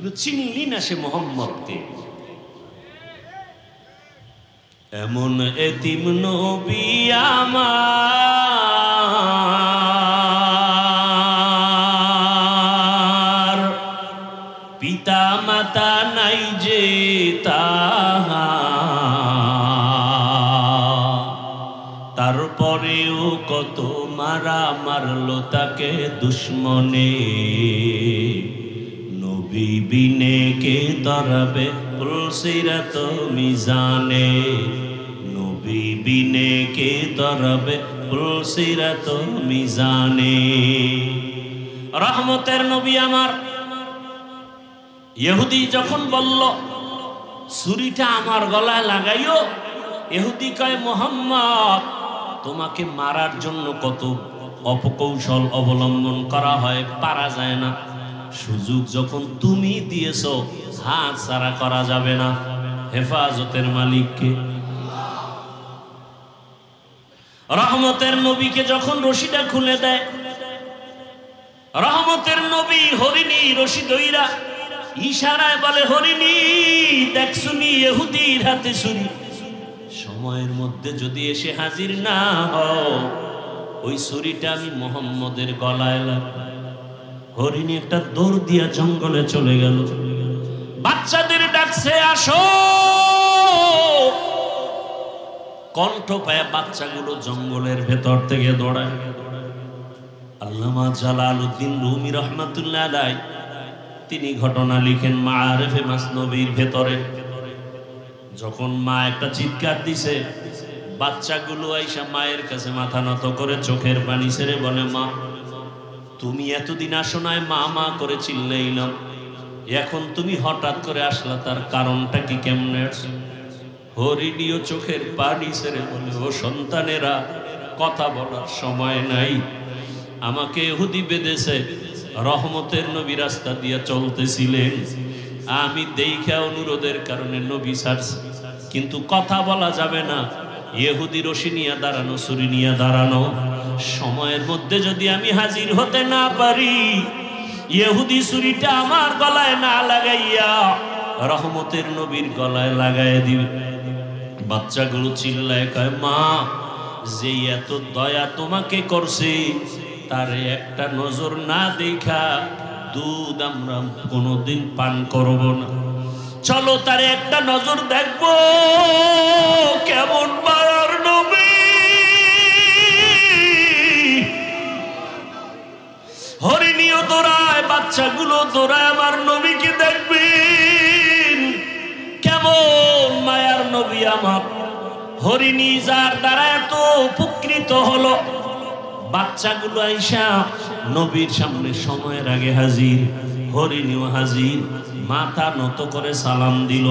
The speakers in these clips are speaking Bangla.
কিন্তু চিনলি না সে মোহাম্মদকে। এমন এতিম নবী আমার, পিতা মাতা নাই যে তারপরেও কত মারা মারলো তাকে দুশ্মনে। নবী বিনে কে ধরবে পুলসিরাত মিজানে, নবী বিনে কে ধরবে পুলসিরাত মিজানে। রহমতের নবী আমার। ইহুদি যখন বলল ছুরিটা আমার গলায় লাগাইও, ইহুদি কয় মুহাম্মদ তোমাকে মারার জন্য কত অপকৌশল অবলম্বন করা হয়, পারা যায় না। সুযোগ যখন তুমি দিয়েছো, হাত ছাড়া করা যাবে না। হেফাজতের মালিককে। রহমতের নবীকে যখন রশিটা খুলে দেয়, রহমতের নবী হরিণী রশি দইরা ইশারায় বলে, হরিণী দেখছুনি ইহুদির হাতে ছুরি, সময়ের মধ্যে যদি এসে হাজির না হও, ওই ছুরিটা আমি মুহাম্মদের গলায় লাগাবো। হরিণী একটা দৌড় দিয়া জঙ্গলে চলে গেল, বাচ্চাদের ডাকছে আসো। কণ্ঠ পায় বাচ্চাগুলো জঙ্গলের ভেতর থেকে দৌড়ায়। আল্লামা জালালউদ্দিন রুমি রহমাতুল্লাহ আলাইহি তিনি ঘটনা লিখেন মাআরিফে মাসনবীর ভেতরে। যখন মা একটা চিৎকার দিছে, বাচ্চাগুলো আইসা মায়ের কাছে মাথা নত করে চোখের পানি ছেড়ে বলে, মা তুমি এতদিন আসো নাই, মা মা করে চিল্লাইলাম, এখন তুমি হঠাৎ করে আসলা, তার কারণটা কি, কেমনে? হরিণীও চোখের পানি ছেড়ে বলে, ও সন্তানেরা, কথা বলার সময় নাই, আমাকে ইহুদি বেঁধেছে। রহমতের নবী রাস্তা দিয়ে চলতেছিলেন, আমি দেখা অনুরোধের কারণে নবী ছাড়ছি, কিন্তু কথা বলা যাবে না। ইহুদি রশি নিয়ে দাঁড়ানো, ছুরি নিয়ে দাঁড়ানো, সময়ের মধ্যে যদি আমি হাজির হতে না পারি, ইহুদি ছুরিটা আমার গলায় না লাগাইয়া রহমতের নবীর গলায় লাগাই দিবে। বাচ্চাগুলো চিল্লায় কয়, মা যে এত দয়া তোমাকে করছে, তারে একটা নজর না দেখা দুধ আমরা কোনোদিন পান করব না, চলো তারে একটা নজর দেখবো কেমন মায়ার নবী। হরিণীও দৌড়ায়, বাচ্চাগুলো দৌড়ায়, আমার নবীকে দেখবেন কেমন মায়ার নবী আমার। হরিণী যার দ্বারা এত উপকৃত হলো, বাচ্চাগুলো আইসা নবীর সামনে সময়ের আগে হাজির, হরিণীও হাজির, মাথা নত করে সালাম দিল।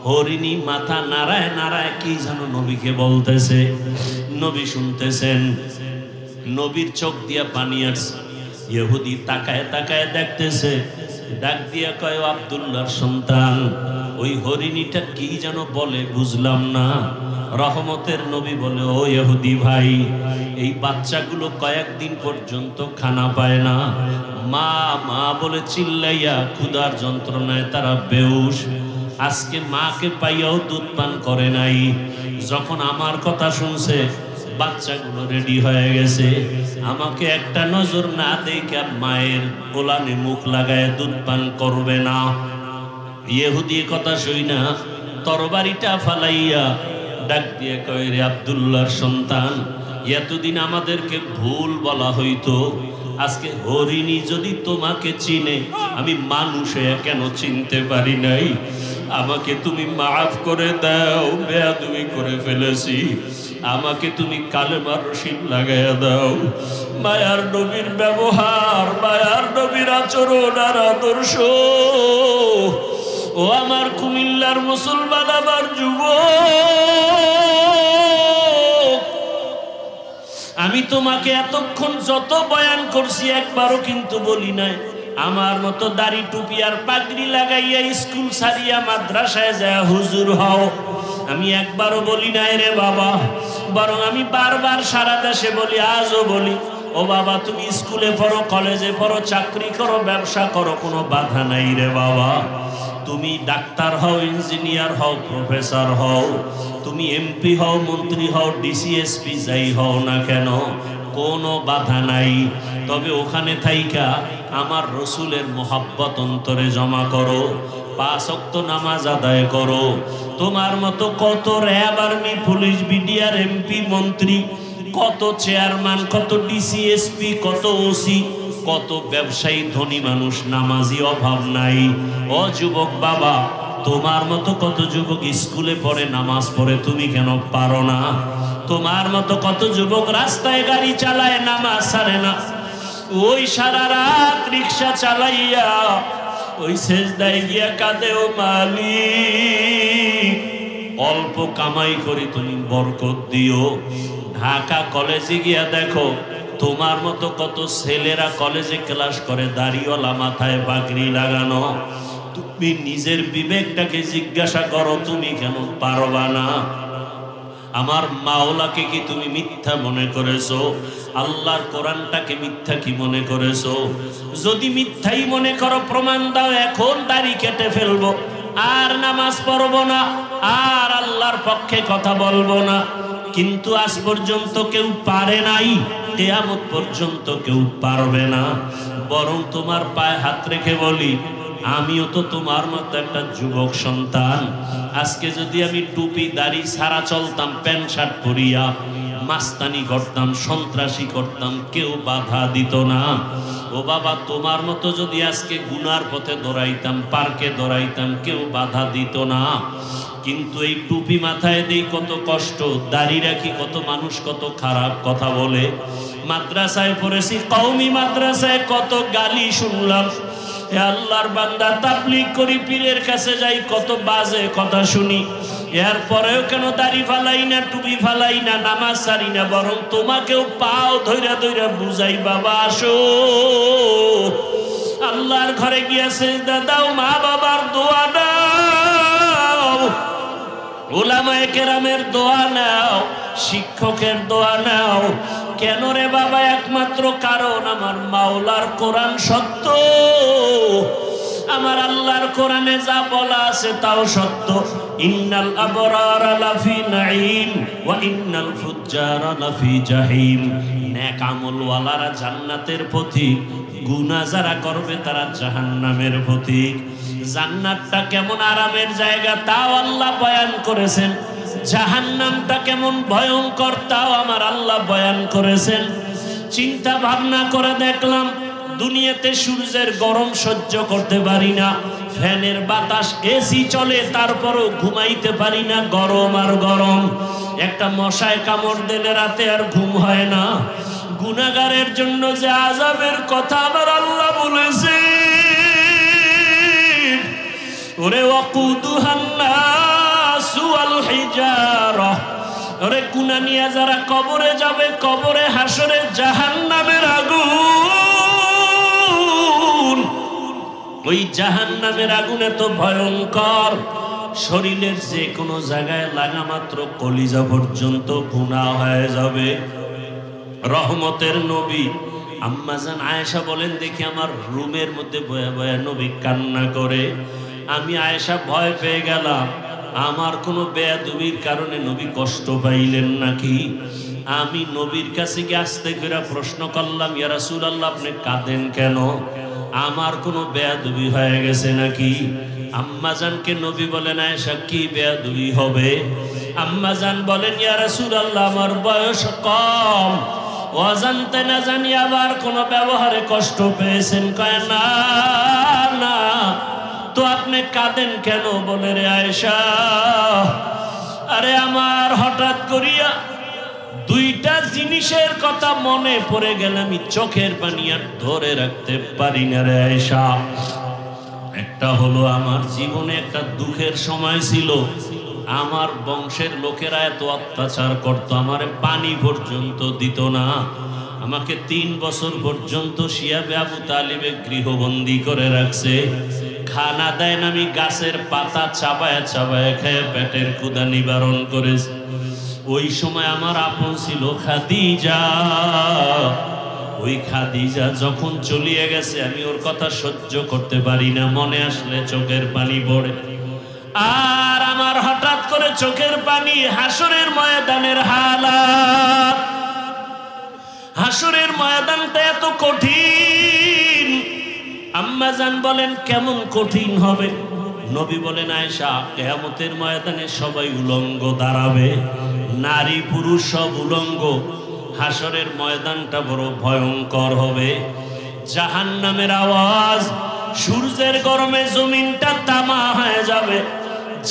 হরিণী মাথা নাড়ায় নাড়ায় কি যেন নবীকে বলতেছে, নবী শুনতেছেন, নবীর চোখ দিয়া পানি আসছে। ইহুদি তাকায় তাকায় দেখতেছে, ডাক দিয়া কয়, আব্দুল্লাহর সন্তান, ওই হরিণীটা কি যেন বলে বুঝলাম না। রহমতের নবী বলে, ও ইহুদি ভাই, এই বাচ্চাগুলো কয়েকদিন পর্যন্ত খানা পায় না, মা মা বলে চিল্লাইয়া ক্ষুধার যন্ত্রণায় তারা বেহুশ। আজকে মাকে পাইয়াও দুধ পান করে নাই। যখন আমার কথা শুনছে, বাচ্চাগুলো রেডি হয়ে গেছে, আমাকে একটা নজর না দেখে মায়ের কোলানে মুখ লাগায় দুধ পান করবে না। ইহুদি কথা শুই না তরবারিটা ফালাইয়া ডাক দিয়ে কয়, রে আব্দুল্লাহর সন্তান, এতদিন আমাদেরকে ভুল বলা হইতো, আজকে হরিণী যদি তোমাকে চিনে, আমি মানুষে কেন চিনতে পারি নাই, আমাকে তুমি মাফ করে দাও, বেয়াদবি করে ফেলেছি, আমাকে তুমি কালেমার রশিদ লাগাইয়া দাও। মায়ার নবীর ব্যবহার, মায়ার নবীর আচরণ আর আদর্শ, ও আমার কুমিল্লার মুসলমান, আমার যুবক, আমি তোমাকে এতক্ষণ যত বয়ান করছি একবারও কিন্তু বলি নাই আমার মতো দাড়ি টুপি আর পাগড়ি লাগাইয়া স্কুল ছাড়িয়া মাদ্রাসায় যায় হুজুর হও। আমি একবারও বলি নাই রে বাবা, বরং আমি বারবার সারা দেশে বলি, আজও বলি, ও ও বাবা তুমি স্কুলে পড়ো, কলেজে পড়ো, চাকরি করো, ব্যবসা করো, কোনো বাধা নাই রে বাবা। তুমি ডাক্তার হও, ইঞ্জিনিয়ার হও, প্রফেসর হও, তুমি এমপি হও, মন্ত্রী হও, ডিসিএসপি যাই হও না কেন, কোনো বাধা নাই। তবে ওখানে থাইকা আমার রসুলের মোহাব্বত অন্তরে জমা করো, 5 ওয়াক্ত নামাজ আদায় করো। তোমার মতো কত RAB, army, police, BDR, MP, মন্ত্রী, কত চেয়ারম্যান, কত ডিসিএসপি, কত ওসি, কত ব্যবসায়ী, ধনী মানুষ, নামাজি অভাব নাই। ও যুবক বাবা, তোমার মতো কত যুবক স্কুলে পড়ে, নামাজ পড়ে, তুমি কেন পারো না? তোমার মতো কত যুবক রাস্তায় গাড়ি চালায়, নামাজ ছাড়ে না। ওই সারা রাত রিক্সা চালাইয়া ওই সেজদায় গিয়া কাঁদে, ও মালিক অল্প কামাই করি, তুমি বরকত দিও। ঢাকা কলেজে গিয়া দেখো তোমার মতো কত ছেলেরা কলেজে ক্লাস করে, দাড়িওয়ালা, মাথায় পাগড়ি লাগানো। তুমি নিজের বিবেকটাকে জিজ্ঞাসা করো, তুমি কেন পারবা না? আমার মাওলাকে কি তুমি মিথ্যা মনে করেছো? আল্লাহর কোরআনটাকে মিথ্যা কি মনে করেছো? যদি মিথ্যাই মনে করো প্রমাণ দাও, এখন দাড়ি কেটে ফেলবো, আর নামাজ পড়বো না, আর আল্লাহর পক্ষে কথা বলবো না। কিন্তু আজ পর্যন্ত কেউ পারে নাই, কিয়ামত পর্যন্ত কেউ পারবে না। বরং তোমার পায়ে হাত রেখে বলি, আমিও তো তোমার মতো একটা যুবক সন্তান। আজকে যদি আমি টুপি দাড়ি ছাড়া চলতাম, প্যান্ট শার্ট পরিয়া মাস্তানি করতাম, সন্ত্রাসী করতাম, কেউ বাধা দিত না। ও বাবা, তোমার মতো যদি আজকে গুনার পথে দৌড়াইতাম, পার্কে দৌড়াইতাম, কেউ বাধা দিত না। কিন্তু এই টুপি মাথায় দেই কত কষ্ট, দাড়ি রাখি কত মানুষ কত খারাপ কথা বলে। মাদ্রাসায় পড়েছি, কওমি মাদ্রাসায় কত গালি শুনলাম। আল্লাহর বান্দা, তাবলীগ করি, পীরের কাছে যাই, কত বাজে কথা শুনি। এরপরেও কেন দাড়ি ফালাই না, টুপি ফালাই না, নামাজ ছাড়ি না, বরং তোমাকেও পাও ধইরা ধইরা বুঝাই, বাবা আসো আল্লাহর ঘরে গিয়েছে, দাদাও মা বাবার দোয়া নাও, উলামায়ে কেরামের দোয়া নাও, শিক্ষকের দোয়া নাও। কেন রে বাবা? একমাত্র কারণ আমার মাওলার কোরআন সত্য, আমার আল্লাহর কোরআনে যা বলা আছে তাও সত্য। ইন্নাল আবরারা লাফি নাঈম ওয়া ইন্নাল ফুজ্জারা লাফি জাহিম। নেক আমলওয়ালারা জান্নাতের পথিক, গুনাহ যারা করবে তারা জাহান্নামের পথিক। জান্নাতটা কেমন আরামের জায়গা তাও আল্লাহ বয়ান করেছেন, জাহান্নামটা কেমন ভয়ঙ্কর তাও আমার আল্লাহ বয়ান করেছেন। চিন্তা ভাবনা করে দেখলাম, দুনিয়াতে সূর্যের গরম সহ্য করতে পারি না, ফ্যানের বাতাস, এসি চলে, তারপরও ঘুমাইতে পারি না, গরম আর গরম। একটা মশায় কামড় দিলে রাতে আর ঘুম হয় না। গুনাহগারের জন্য যে আযাবের কথা আমার আল্লাহ বলেছে, ওরে ওয়াকুদুহান নাসু ওয়াল হিজারা, ওরে গুনাহ নিয়ে যারা কবরে যাবে, কবরে হাসরে জাহান্নামের আগুন। ওই জাহান্নামের আগুনে তো ভয়ঙ্কর, শরীরের যে কোনো জায়গায় লাগা মাত্র কলিজা পর্যন্ত ভুনা হয়ে যাবে। রহমতের নবী আম্মা জান আয়েশা বলেন, দেখি আমার রুমের মধ্যে বয়া বয়া নবী কান্না করে। আমি আয়েশা ভয় পেয়ে গেলাম, আমার কোনো বেয়াদবির কারণে নবী কষ্ট পাইলেন নাকি। আমি নবীর কাছে গিয়ে আস্তে করে প্রশ্ন করলাম, ইয়া রাসূলুল্লাহ আপনি কাঁদেন কেন? আমার কোনো বেয়াদবি হয়ে গেছে নাকি? আম্মাজানকে নবী বলেন, আয়েশা কি বেয়াদবি হবে? আম্মাজান বলেন, ইয়া রাসূলুল্লাহ আমার বয়স কম, অজান্তে না জানি আবার কোনো ব্যবহারে কষ্ট পেয়েছেন। কয় না না, তো আপনি কাঁদেন কেন? বলে, রে আয়েশা, আরে আমার হঠাৎ করিয়া দুইটা জিনিসের কথা মনে পড়ে গেল, আমি চোখের পানি আর ধরে রাখতে পারি না রে আয়েশা। একটা হলো, আমার জীবনে একটা দুঃখের সময় ছিল, আমার বংশের লোকেরা এত অত্যাচার করত, আমারে পানি পর্যন্ত দিত না, আমাকে 3 বছর পর্যন্ত শিয়াবে আবু তালিবে গৃহবন্দী করে রাখছে, খানা দেয় না, আমি গাছের পাতা চাবায় চাবায় খেয়ে পেটের ক্ষুধা নিবারণ করেছি। ওই সময় আমার আপন ছিল খাদিজা। ওই খাদিজা যখন চলিয়ে গেছে আমি ওর কথা সহ্য করতে পারি না, মনে আসলে চোখের পানি পড়ে। আর আমার হঠাৎ করে চোখের পানি হাসরের ময়দানের হালাত। হাসরের ময়দানটা এত কঠিন। আম্মা জান বলেন কেমন কঠিন হবে? নবী বলেন আয়েশা, কিয়ামতের ময়দানে সবাই উলঙ্গ দাঁড়াবে, নারী পুরুষ সব উলঙ্গ। হাসরের ময়দানটা বড় ভয়ঙ্কর হবে। জাহান্নামের আওয়াজ, সূর্যের গরমে জমিনটা তামা হয়ে যাবে।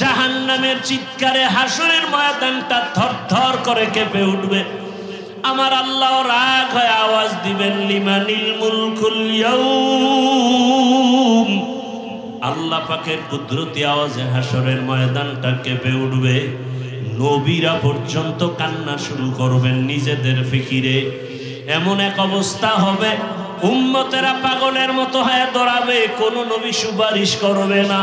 জাহান্নামের চিৎকারে হাসরের ময়দানটা থরথর করে কেঁপে উঠবে। আমার আল্লাহ রাগ হয়ে আওয়াজ দিবেন, লিমানিল মুলকুল ইয়াউম। আল্লাহ পাকের কুদরতি আওয়াজে হাসরের ময়দানটা কেঁপে উঠবে। নবীরা পর্যন্ত কান্না শুরু করবেন নিজেদের ফিকিরে। এমন এক অবস্থা হবে উম্মতেরা পাগলের মতো হয়ে দৌড়াবে, কোনো নবী সুপারিশ করবে না।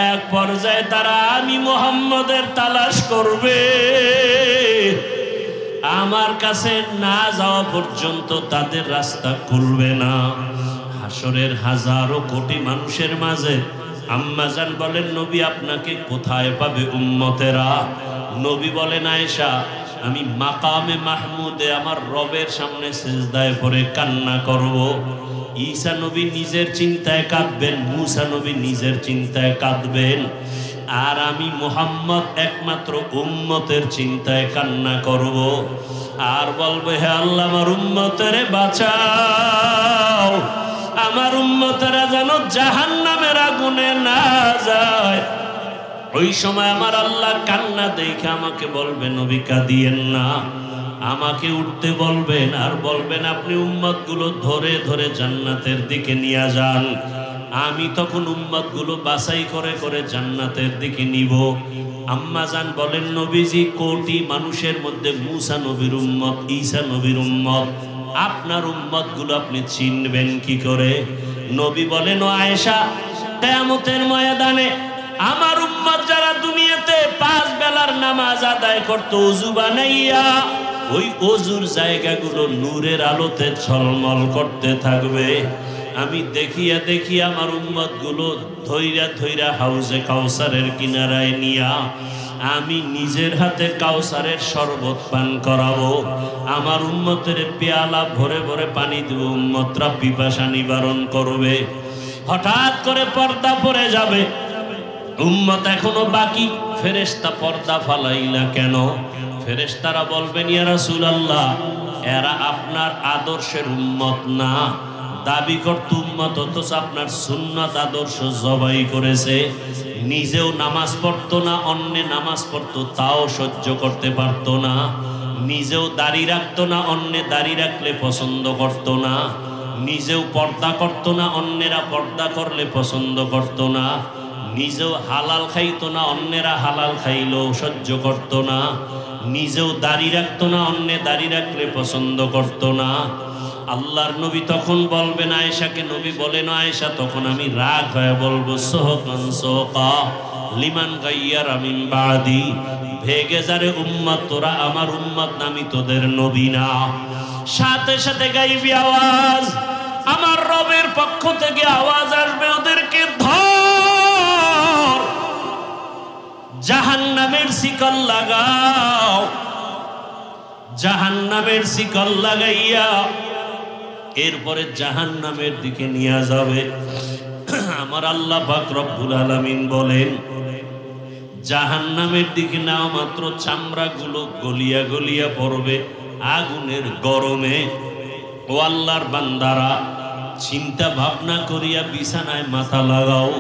এক পর্যায়ে তারা আমি মুহাম্মদের তালাশ করবে, আমার কাছে না যাওয়া পর্যন্ত তাদের রাস্তা খুলবে না। হাসরের হাজারো কোটি মানুষের মাঝে আম্মা জান বলেন, নবী আপনাকে কোথায় পাবে উম্মতেরা? নবী বলেন আয়েশা, আমি মাকামে মাহমুদে আমার রবের সামনে সিজদায় পড়ে কান্না করব। ঈসা নবী নিজের চিন্তায় কাঁদবেন, মুসা নবী নিজের চিন্তায় কাঁদবেন, আর আমি মুহাম্মদ একমাত্র উম্মতের চিন্তায় কান্না করব। আর বলবে, হে আল্লাহ আমার উম্মতের বাঁচাও, আমার উম্মতেরা যেন জাহান্নামের আগুনে না যায়। ওই সময় আমার আল্লাহ কান্না দেখে আমাকে বলবে, নবী কাঁদিয়েন না। আমাকে উঠতে বলবেন আর বলবেন, আপনি উম্মতগুলো ধরে ধরে জান্নাতের দিকে নিয়ে যান। আমি তখন উম্মতগুলো বাছাই করে করে জান্নাতের দিকে নিব। আম্মা জান বলেন, নবীজি কোটি মানুষের মধ্যে মুসা নবীর উম্মত, ঈসা নবীর উম্মত, আপনার উম্মতগুলো আপনি চিনবেন কি করে? নবী বলেন, ও আয়েশা, কিয়ামতের ময়দানে আমার উম্মত যারা দুনিয়াতে 5 বেলার নামাজ আদায় করত ওযু বানাইয়া, ওই ওযুর জায়গাগুলো নূরের আলোতে ঝলমল করতে থাকবে। আমি দেখিয়া দেখিয়া আমার উম্মতগুলো ধইরা ধইরা হাউজে কাউসারের কিনারায় নিয়া আমি নিজের হাতে কাউসারের শরবত পান করাবো। আমার উম্মতের পেয়ালা ভরে ভরে পানি দেব, উম্মতরা পিপাসা নিবারণ করবে। হঠাৎ করে পর্দা পড়ে যাবে, উম্মত এখনো বাকি। ফেরেশতা পর্দা ফালাইলা কেন? ফেরেশতারা বলবেন, ইয়া রাসূলুল্লাহ, এরা আপনার আদর্শের উম্মত না, দাবি করত উম্মত, অথচ আপনার সুন্নাত আদর্শ জবাই করেছে। নিজেও নামাজ পড়তো না, অন্য নামাজ পড়তো তাও সহ্য করতে পারতো না। নিজেও দাড়ি রাখতো না, অন্য দাড়ি রাখলে পছন্দ করতো না। নিজেও পর্দা করতো না, অন্যেরা পর্দা করলে পছন্দ করতো না। নিজেও হালাল খাইতো না, অন্যেরা হালাল খাইলেও সহ্য করতো না। নিজেও দাড়ি রাখতো না, অন্যে দাড়ি রাখলে পছন্দ করতো না। আল্লাহর নবী তখন বলবেন আয়েশাকে, নবী বলেন আয়েশা, তখন আমি রাগ হয়ে বলবো, সোহকান সোহকা লিমান গাইয়ারা মিন বাদি, ভেগে যারে উম্মত, তোরা আমার উম্মত না, আমি তোদের নবী না। সাথে সাথে গাইবি আওয়াজ, আমার রবের পক্ষ থেকে আওয়াজ আসবে, ওদেরকে ধর, জাহান্নামের শিকল লাগাও। জাহান্নামের শিকল লাগাইয়া এরপরে জাহান্নামের দিকে নিয়ে যাবে। আমার আল্লাহ পাক রব্বুল আলামিন বলেন, জাহান্নামের দিকে নাও মাত্র চামড়াগুলো গলিয়া গলিয়া পড়বে আগুনের গরমে। ও আল্লাহর বান্দারা, চিন্তা ভাবনা করিয়া বিছানায় মাথা লাগাও।